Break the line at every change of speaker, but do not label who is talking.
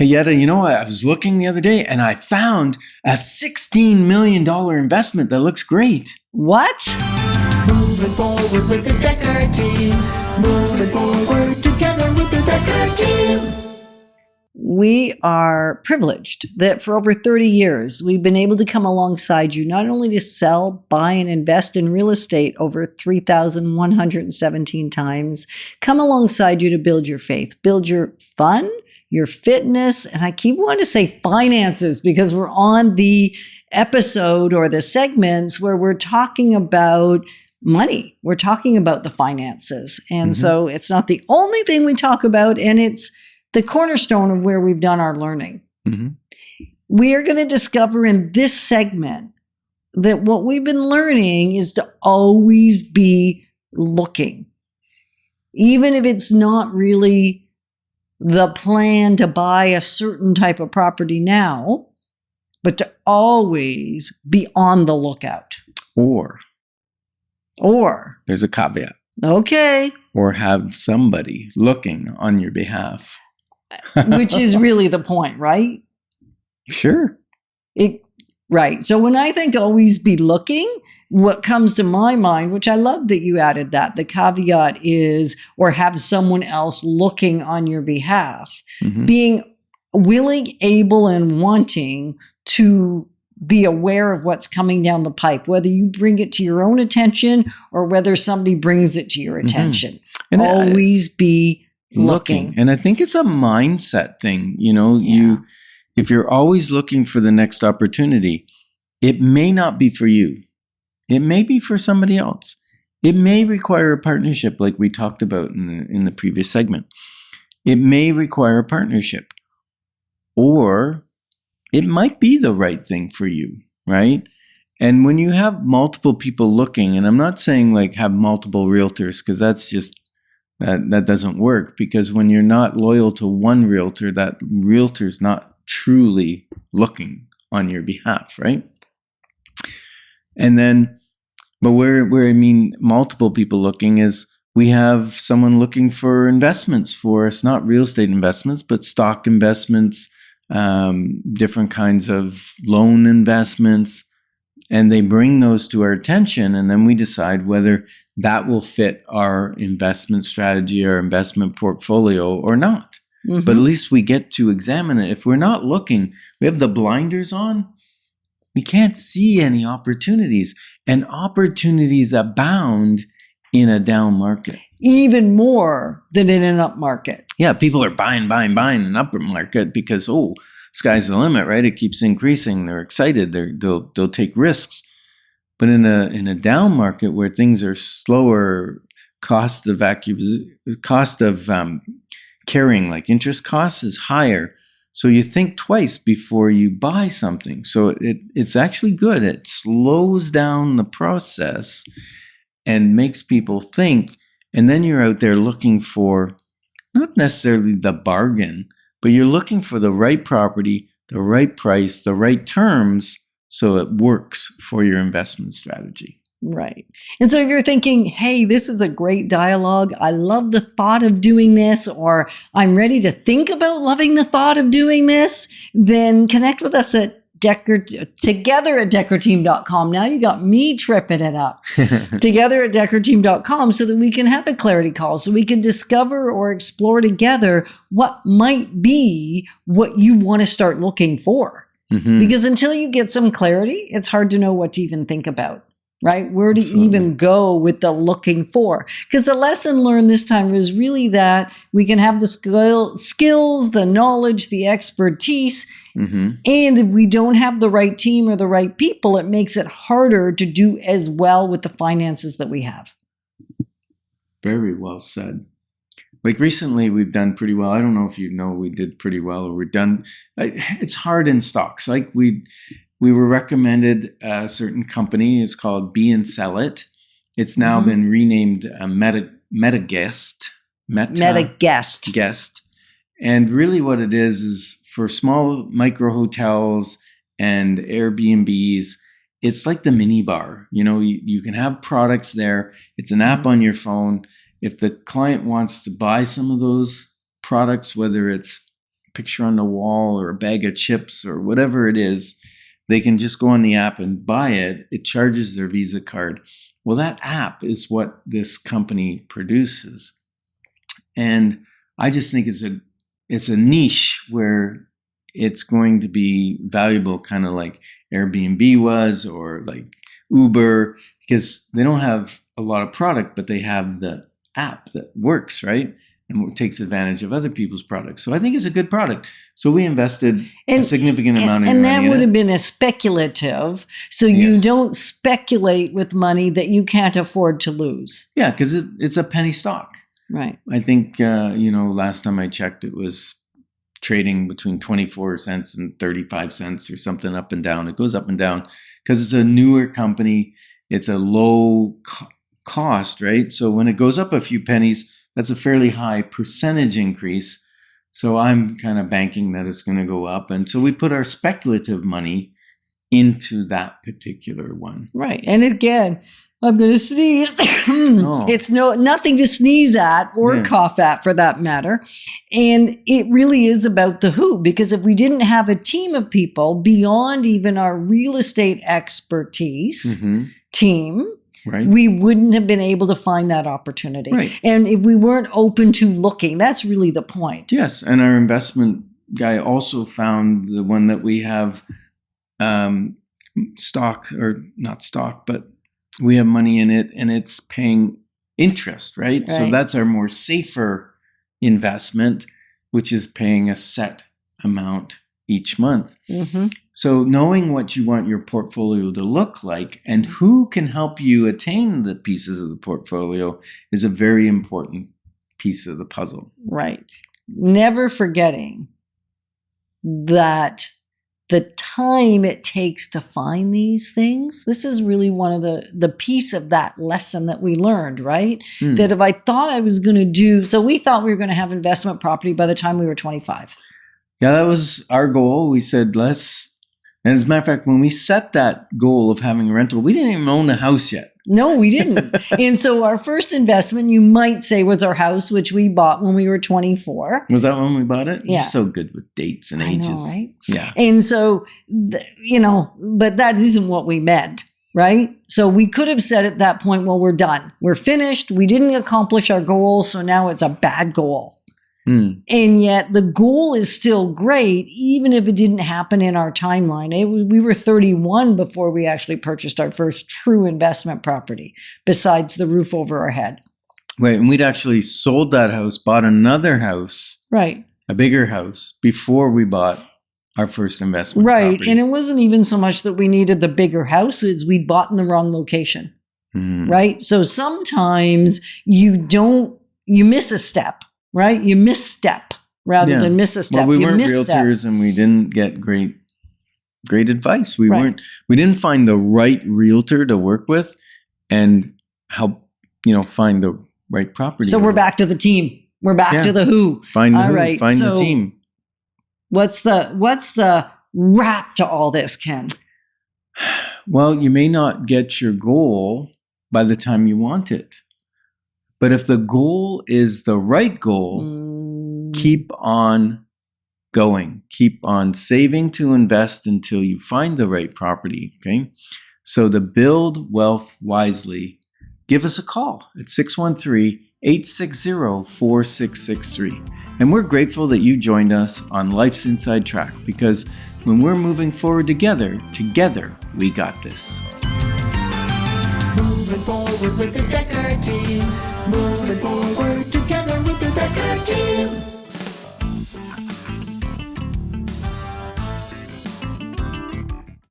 Hey, Yetta, you know what? I was looking the other day and I found a $16 million investment that looks great.
What?
Moving forward with the Dekker Team. Moving forward together with the Dekker Team.
We are privileged that for over 30 years, we've been able to come alongside you, not only to sell, buy, and invest in real estate over 3,117 times, come alongside you to build your faith, build your fun, your fitness, and I keep wanting to say finances because we're on the episode or the segments where we're talking about money. We're talking about the finances. And so it's not the only thing we talk about, and it's the cornerstone of where we've done our learning. We are going to discover in this segment that what we've been learning is to always be looking. Even if it's not really the plan to buy a certain type of property now, but to always be on the lookout.
Or there's a caveat.
Okay.
Or have somebody looking on your behalf.
Which is really the point, right?
Sure.
Right. So when I think always be looking, what comes to my mind, which I love that you added that, the caveat is, or have someone else looking on your behalf, being willing, able, and wanting to be aware of what's coming down the pipe, whether you bring it to your own attention or whether somebody brings it to your attention. And always be looking.
And I think it's a mindset thing. You know, if you're always looking for the next opportunity, it may not be for you. It may be for somebody else. It may require a partnership like we talked about in the previous segment. It may require a partnership. Or it might be the right thing for you, right? And when you have multiple people looking, and I'm not saying like have multiple realtors, because that's just, that doesn't work, because when you're not loyal to one realtor, that realtor's not truly looking on your behalf, right? And then, but where I mean multiple people looking is we have someone looking for investments for us, not real estate investments, but stock investments, different kinds of loan investments, and they bring those to our attention, and then we decide whether that will fit our investment strategy or investment portfolio or not. But at least we get to examine it. If we're not looking, we have the blinders on, we can't see any opportunities, and opportunities abound in a down market. Even
more than in an up market.
Yeah, people are buying in an upper market because, sky's the limit, right? It keeps increasing. They're excited. They'll take risks. But in a down market where things are slower, cost of carrying, like interest costs, is higher. So you think twice before you buy something. So it's actually good. It slows down the process and makes people think. And then you're out there looking for not necessarily the bargain, but you're looking for the right property, the right price, the right terms, so it works for your investment strategy.
Right. And so if you're thinking, hey, this is a great dialogue, I love the thought of doing this, or I'm ready to think about loving the thought of doing this, then connect with us at together at dekkerteam.com. Now you got me tripping it up. Together at dekkerteam.com, so that we can have a clarity call, so we can discover or explore together what might be what you want to start looking for. Because until you get some clarity, it's hard to know what to even think about. Right? Where to even go with the looking for. Because the lesson learned this time is really that we can have the skills, the knowledge, the expertise. And if we don't have the right team or the right people, it makes it harder to do as well with the finances that we have.
Very well said. Like recently, we've done pretty well. I don't know if you know we did pretty well or we're done. It's hard in stocks. Like we were recommended a certain company. It's called Be and Sell It. It's now been renamed MetaGuest. MetaGuest. And really what it is for small micro hotels and Airbnbs, it's like the mini bar. You know, you can have products there. It's an app on your phone. If the client wants to buy some of those products, whether it's picture on the wall or a bag of chips or whatever it is, they can just go on the app and buy it. It charges their Visa card. Well, that app is what this company produces. And I just think it's a niche where it's going to be valuable, kind of like Airbnb was, or like Uber, because they don't have a lot of product, but they have the app that works, right? And takes advantage of other people's products. So I think it's a good product. So we invested a significant amount of money in it.
And that would have been a speculative. So you
Yes.
don't speculate with money that you can't afford to lose.
Yeah, because it's a penny stock.
Right.
I think, last time I checked, it was trading between 24 cents and 35 cents or something, up and down. It goes up and down because it's a newer company. It's a low cost, right? So when it goes up a few pennies, that's a fairly high percentage increase. So I'm kind of banking that it's going to go up. And so we put our speculative money into that particular one.
Right. And again, I'm going to sneeze.
Oh.
It's nothing to sneeze at or cough at, for that matter. And it really is about the who, because if we didn't have a team of people beyond even our real estate expertise team,
Right.
we wouldn't have been able to find that opportunity.
Right.
And if we weren't open to looking, that's really the point.
Yes. And our investment guy also found the one that we have stock, or not stock, but we have money in it and it's paying interest, right? So that's our more safer investment, which is paying a set amount each month. So knowing what you want your portfolio to look like and who can help you attain the pieces of the portfolio is a very important piece of the puzzle.
Right. Never forgetting that the time it takes to find these things, this is really one of the piece of that lesson that we learned, right? That if I thought I was going to do, so we thought we were going to have investment property by the time we were 25.
Yeah, that was our goal. We said, and as a matter of fact, when we set that goal of having a rental, we didn't even own a house yet.
No, we didn't. And so our first investment, you might say, was our house, which we bought when we were 24.
Was that when we bought it?
Yeah.
You're so good with dates and ages.
I know, right?
Yeah.
And so, but that isn't what we meant, right? So we could have said at that point, well, we're done. We're finished. We didn't accomplish our goal. So now it's a bad goal. And yet the goal is still great, even if it didn't happen in our timeline. We were 31 before we actually purchased our first true investment property, besides the roof over our head.
Right. And we'd actually sold that house, bought another house,
Right.
a bigger house, before we bought our first investment
Right.
property.
And it wasn't even so much that we needed the bigger house, as we'd bought in the wrong location. Right. So sometimes you miss a step. Right? You misstep rather than miss a step.
Well, we
you
weren't
misstep.
realtors and we didn't get great advice. We didn't find the right realtor to work with and help, find the right property.
So we're back to the team. We're back to the who.
Find the
all
who,
right.
find
so
the team.
What's the wrap to all this, Ken?
Well, you may not get your goal by the time you want it. But if the goal is the right goal, keep on going. Keep on saving to invest until you find the right property, okay? So to build wealth wisely, give us a call at 613-860-4663. And we're grateful that you joined us on Life's Inside Track, because when we're moving forward together we got this.
Moving forward with the Dekker Team. Moving forward together with the Dekker Team.